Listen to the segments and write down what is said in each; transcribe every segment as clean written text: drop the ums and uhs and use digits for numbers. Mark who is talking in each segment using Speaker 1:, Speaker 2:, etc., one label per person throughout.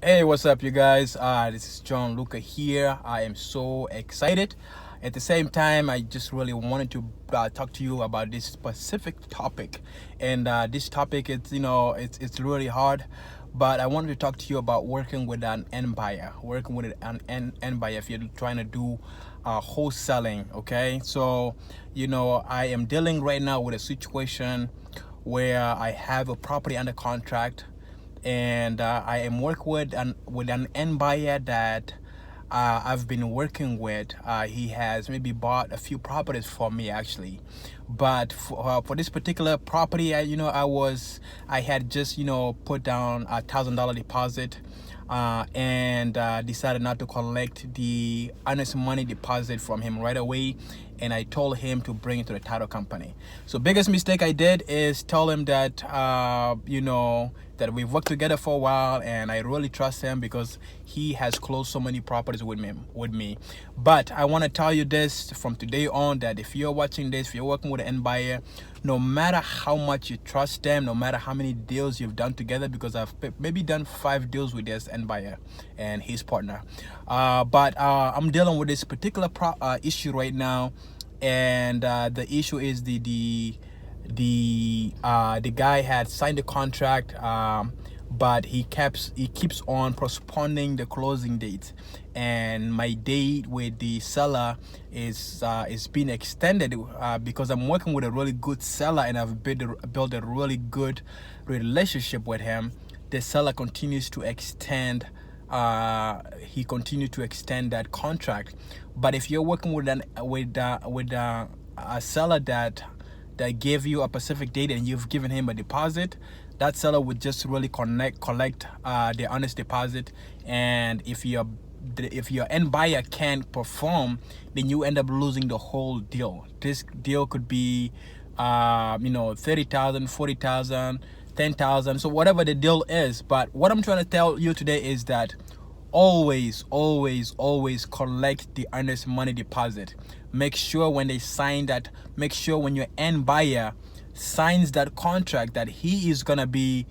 Speaker 1: Hey, what's up, you guys? This is John Luca here. I am so excited. At the same time, I just really wanted to talk to you about this specific topic. And this topic, it's really hard. But I wanted to talk to you about working with an end buyer, working with an end buyer if you're trying to do wholesaling. Okay, so I am dealing right now with a situation where I have a property under contract, and I am working with an end buyer that I've been working with. He has maybe bought a few properties for me actually, but for this particular property, I had just put down $1,000 deposit. And decided not to collect the honest money deposit from him right away, and I told him to bring it to the title company. So biggest mistake I did is tell him that that we've worked together for a while and I really trust him because he has closed so many properties with me. But I want to tell you this from today on, that if you're watching this, if you're working with an end buyer, no matter how much you trust them, no matter how many deals you've done together, because I've maybe done 5 deals with this end buyer and his partner, but I'm dealing with this particular issue right now. And the issue is the guy had signed the contract, but he keeps on postponing the closing date, and my date with the seller is being extended because I'm working with a really good seller and I've built a really good relationship with him. The seller continues to extend he continued to extend that contract. But if you're working with a seller that gave you a specific date and you've given him a deposit, that seller would just really collect the honest deposit. And if your end buyer can't perform, then you end up losing the whole deal. This deal could be 30,000, 40,000, 10,000, so whatever the deal is. But what I'm trying to tell you today is that always collect the earnest money deposit. Make sure when they sign that, make sure when your end buyer signs that contract that he is gonna be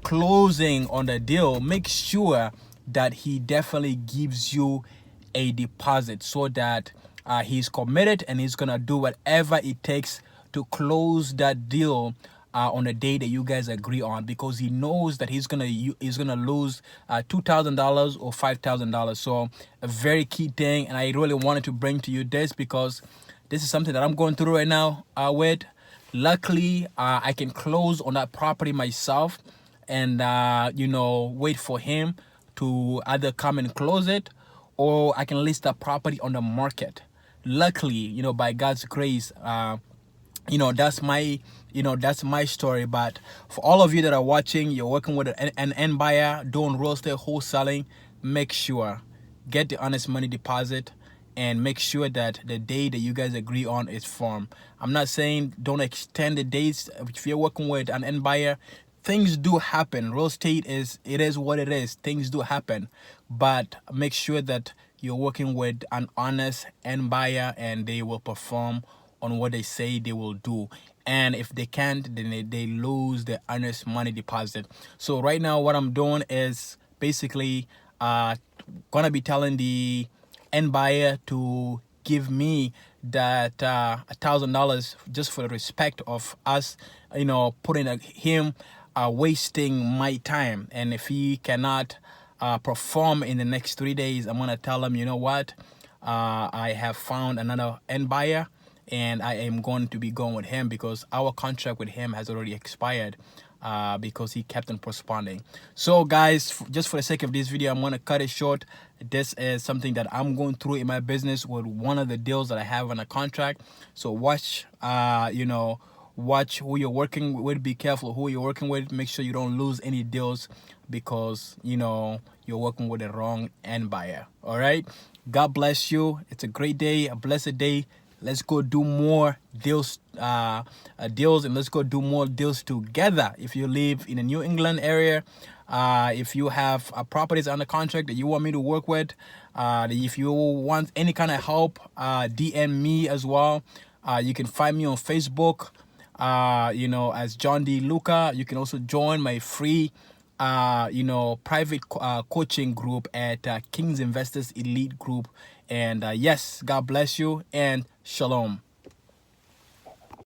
Speaker 1: closing on the deal, make sure that he definitely gives you a deposit, so that he's committed and he's gonna do whatever it takes to close that deal on the day that you guys agree on, because he knows that he's gonna lose $2,000 or $5,000. So a very key thing, and I really wanted to bring to you this because this is something that I'm going through right now with. Luckily, I can close on that property myself, and wait for him to either come and close it, or I can list that property on the market. Luckily, by God's grace, that's my story. But for all of you that are watching, you're working with an end buyer, doing real estate wholesaling, make sure get the honest money deposit and make sure that the day that you guys agree on is firm. I'm not saying don't extend the dates. If you're working with an end buyer, things do happen. Real estate is what it is. Things do happen, but make sure that you're working with an honest end buyer and they will perform on what they say they will do. And if they can't, then they lose the earnest money deposit. So right now what I'm doing is basically gonna be telling the end buyer to give me that $1,000, just for the respect of us putting him wasting my time. And if he cannot perform in the next 3 days, I'm gonna tell him, you know what, I have found another end buyer and I am going to be going with him because our contract with him has already expired, because he kept on postponing. So guys, just for the sake of this video, I'm going to cut it short. This is something that I'm going through in my business with one of the deals that I have on a contract. So watch who you're working with. Be careful who you're working with. Make sure you don't lose any deals because you're working with the wrong end buyer. All right, God bless you. It's a great day, a blessed day. Let's go do more deals, and let's go do more deals together. If you live in the New England area, if you have properties under contract that you want me to work with, if you want any kind of help, DM me as well. You can find me on Facebook, as John D. Luca. You can also join my free private coaching group at King's Investors Elite Group. And yes, God bless you and shalom.